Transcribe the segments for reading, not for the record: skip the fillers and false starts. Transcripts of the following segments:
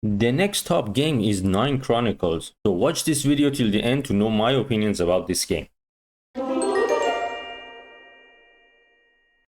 The next top game is 9 Chronicles, so watch this video till the end to know my opinions about this game.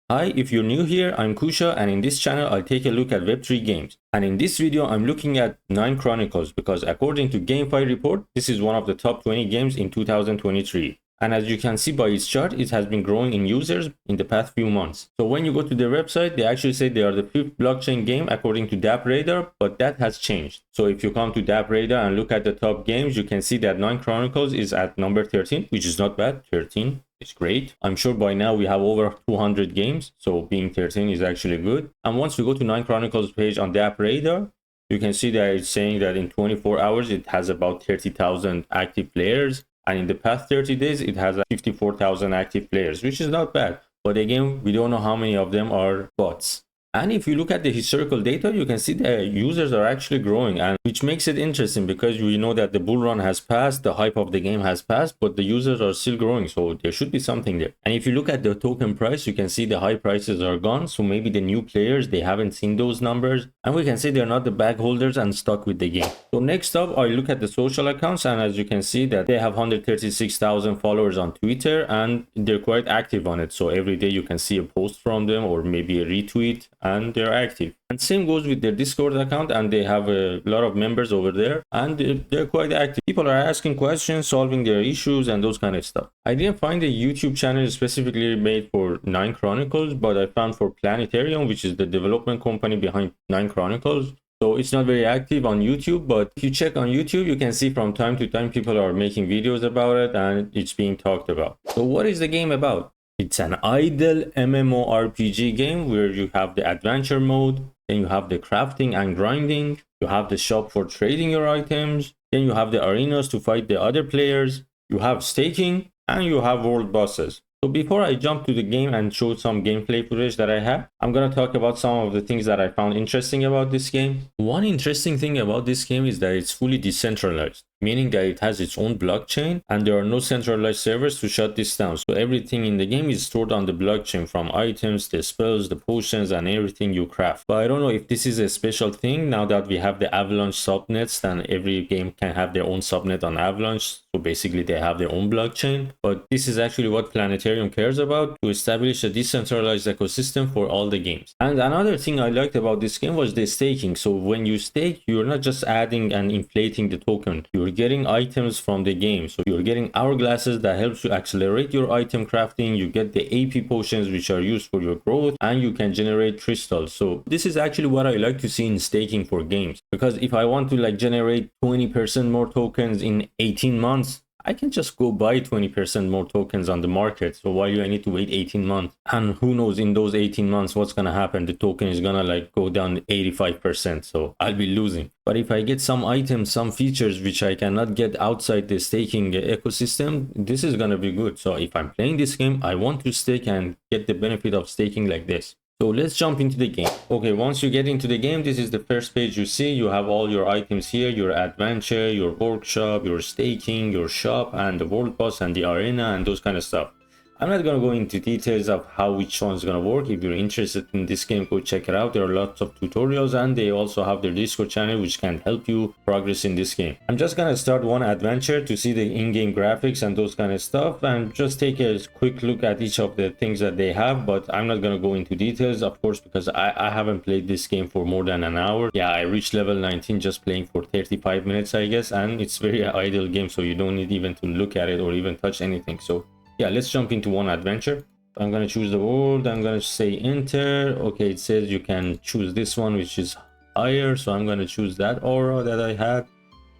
Hi, if you're new here, I'm Kusha, and in this channel I take a look at Web3 games. And in this video I'm looking at 9 Chronicles because according to GameFi report, this is one of the top 20 games in 2023. And as you can see by its chart, it has been growing in users in the past few months. So when you go to their website, they actually say they are the 5th blockchain game according to DApp Radar, but that has changed. So if you come to DApp Radar and look at the top games, you can see that 9 Chronicles is at number 13, which is not bad. 13 is great. I'm sure by now we have over 200 games, so being 13 is actually good. And once we go to 9 Chronicles page on DApp Radar, you can see that it's saying that in 24 hours it has about 30,000 active players. And in the past 30 days, it has 54,000 active players, which is not bad. But again, we don't know how many of them are bots. And if you look at the historical data, you can see the users are actually growing, and which makes it interesting because we know that the bull run has passed, the hype of the game has passed, but the users are still growing. So there should be something there. And if you look at the token price, you can see the high prices are gone. So maybe the new players, they haven't seen those numbers. And we can say they're not the bag holders and stuck with the game. So next up, I look at the social accounts, and as you can see that they have 136,000 followers on Twitter, and they're quite active on it. So every day you can see a post from them or maybe a retweet, and they're active. And same goes with their Discord account, and they have a lot of members over there, and they're quite active. People are asking questions, solving their issues, and those kind of stuff. I didn't find a YouTube channel specifically made for 9 Chronicles, but I found for Planetarium, which is the development company behind 9 Chronicles. So it's not very active on YouTube, but if you check on YouTube, you can see from time to time people are making videos about it and it's being talked about. So what is the game about? It's an idle MMORPG game where you have the adventure mode, then you have the crafting and grinding, you have the shop for trading your items, then you have the arenas to fight the other players, you have staking, and you have world bosses. So before I jump to the game and show some gameplay footage that I have, I'm gonna talk about some of the things that I found interesting about this game. One interesting thing about this game is that it's fully decentralized, meaning that it has its own blockchain and there are no centralized servers to shut this down. So everything in the game is stored on the blockchain, from items, the spells, the potions, and everything you craft. But I don't know if this is a special thing now that we have the Avalanche subnets, then every game can have their own subnet on Avalanche. So basically they have their own blockchain. But this is actually what Planetarium cares about, to establish a decentralized ecosystem for all the games. And another thing I liked about this game was the staking. So when you stake, you're not just adding and inflating the token, you're getting items from the game. So you're getting hourglasses that helps you accelerate your item crafting, you get the AP potions which are used for your growth, and you can generate crystals. So this is actually what I like to see in staking for games, because if I want to like generate 20% more tokens in 18 months, I can just go buy 20% more tokens on the market. So why do I need to wait 18 months? And who knows, in those 18 months, what's going to happen? The token is going to like go down 85%. So I'll be losing. But if I get some items, some features which I cannot get outside the staking ecosystem, this is going to be good. So if I'm playing this game, I want to stake and get the benefit of staking like this. So let's jump into the game. Okay, once you get into the game, this is the first page you see. You have all your items here, your adventure, your workshop, your staking, your shop, and the world boss and the arena and those kind of stuff. I'm not going to go into details of how each one's going to work. If you're interested in this game, go check it out. There are lots of tutorials, and they also have their Discord channel which can help you progress in this game. I'm just going to start one adventure to see the in-game graphics and those kind of stuff, and just take a quick look at each of the things that they have. But I'm not going to go into details, of course, because I haven't played this game for more than an hour. Yeah, I reached level 19 just playing for 35 minutes, I guess, and it's very idle game, so you don't need even to look at it or even touch anything. So yeah, let's jump into one adventure. I'm going to choose the world. I'm going to say enter. Okay, it says you can choose this one, which is higher. So I'm going to choose that aura that I had.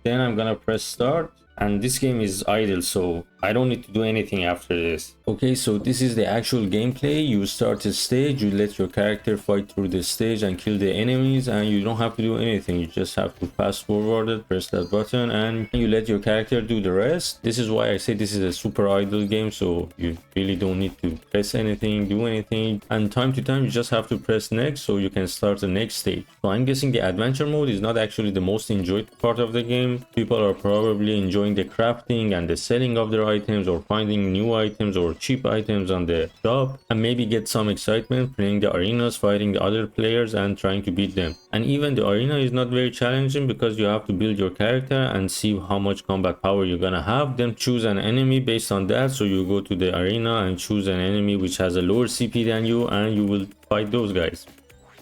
Then I'm going to press start. And this game is idle, so I don't need to do anything after this. Okay, so this is the actual gameplay. You start a stage, you let your character fight through the stage and kill the enemies, and you don't have to do anything. You just have to fast forward it, press that button, and you let your character do the rest. This is why I say this is a super idle game, so you really don't need to press anything, do anything, and time to time you just have to press next so you can start the next stage. So I'm guessing the adventure mode is not actually the most enjoyed part of the game. People are probably enjoying the crafting and the selling of their items or finding new items or cheap items on the shop, and maybe get some excitement playing the arenas, fighting the other players and trying to beat them. And even the arena is not very challenging because you have to build your character and see how much combat power you're gonna have, then choose an enemy based on that. So you go to the arena and choose an enemy which has a lower CP than you, and you will fight those guys.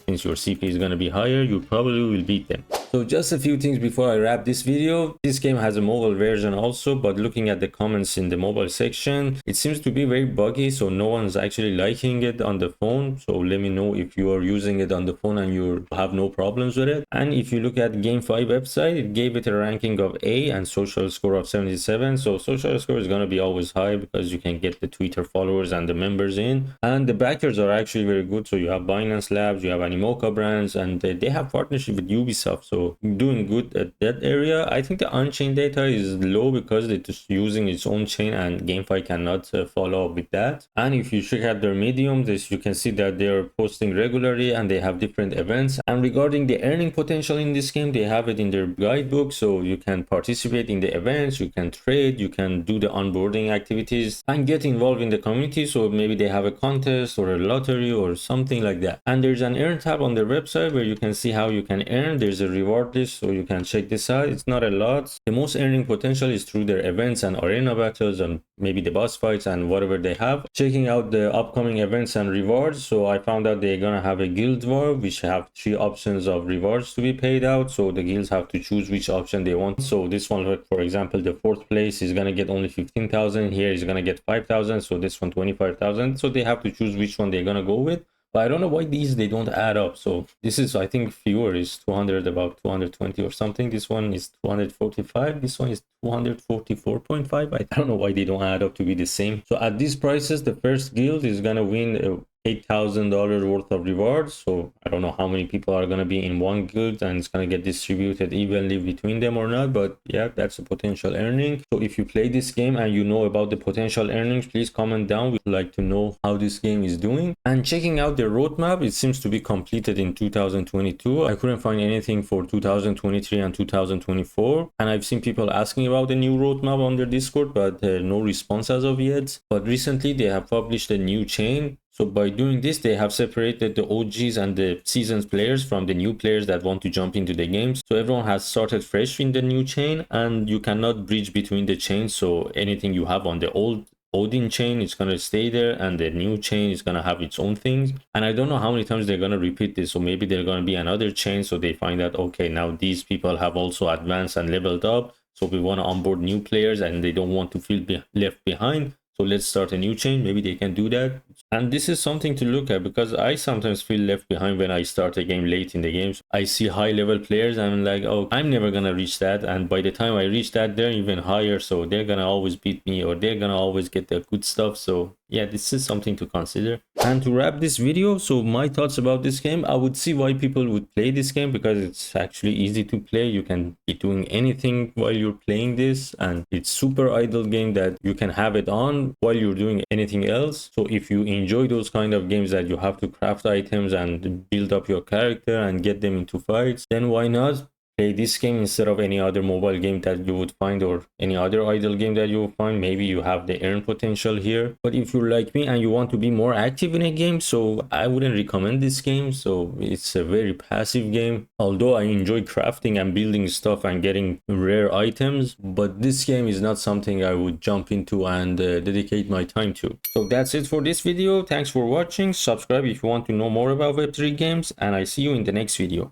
Since your CP is going to be higher, you probably will beat them. So just a few things before I wrap this video. This game has a mobile version also, but looking at the comments in the mobile section, it seems to be very buggy, so no one's actually liking it on the phone. So let me know if you are using it on the phone and you have no problems with it. And if you look at GameFi website, it gave it a ranking of A and social score of 77. So social score is going to be always high because you can get the Twitter followers and the members in. And the backers are actually very good. So you have Binance Labs, you have Animoca brands, and they have partnership with Ubisoft. So doing good at that area. I think the on-chain data is low because it's using its own chain and GameFi cannot follow up with that. And if you check out their Medium, you can see that they are posting regularly and they have different events. And regarding the earning potential in this game, they have it in their guidebook. So you can participate in the events, you can trade, you can do the onboarding activities and get involved in the community. So maybe they have a contest or a lottery or something like that. And there's an earn tab on their website where you can see how you can earn. There's a reward list, so you can check this out. It's not a lot. The most earning potential is through their events and arena battles and maybe the boss fights and whatever they have. Checking out the upcoming events and rewards, so I found out they're gonna have a guild war which have 3 options of rewards to be paid out. So the guilds have to choose which option they want. So this one, for example, the 4th place is gonna get only 15,000. Here is gonna get 5,000. So this one 25,000. So they have to choose which one they're gonna go with. But I don't know why they don't add up. So this is, I think fewer is 200, about 220 or something. This one is 245. This one is 244.5. I don't know why they don't add up to be the same. So at these prices, the first guild is gonna win $8,000 worth of rewards. So I don't know how many people are going to be in one guild and it's going to get distributed evenly between them or not, but yeah, that's a potential earning. So if you play this game and you know about the potential earnings, please comment down. We'd like to know how this game is doing. And checking out the roadmap, it seems to be completed in 2022. I couldn't find anything for 2023 and 2024, and I've seen people asking about the new roadmap on their Discord, but no response as of yet. But recently they have published a new chain. So by doing this, they have separated the OGs and the seasoned players from the new players that want to jump into the games. So everyone has started fresh in the new chain, and you cannot bridge between the chains. So anything you have on the old Odin chain is going to stay there, and the new chain is going to have its own things. And I don't know how many times they're going to repeat this. So maybe there's going to be another chain. So they find out, okay, now these people have also advanced and leveled up. So we want to onboard new players and they don't want to feel left behind. So let's start a new chain. Maybe they can do that. And this is something to look at because I sometimes feel left behind when I start a game late in the games. I see high level players and I'm like, oh, I'm never going to reach that. And by the time I reach that, they're even higher. So they're going to always beat me, or they're going to always get the good stuff. So yeah, this is something to consider. And to wrap this video, so my thoughts about this game, I would see why people would play this game because it's actually easy to play. You can be doing anything while you're playing this, and it's super idle game that you can have it on while you're doing anything else. So if you enjoy those kind of games that you have to craft items and build up your character and get them into fights, then why not play this game instead of any other mobile game that you would find, or any other idle game that you will find. Maybe you have the earn potential here. But if you're like me and you want to be more active in a game, so I wouldn't recommend this game. So it's a very passive game, although I enjoy crafting and building stuff and getting rare items, but this game is not something I would jump into and dedicate my time to. So that's it for this video. Thanks for watching. Subscribe if you want to know more about Web3 games, and I see you in the next video.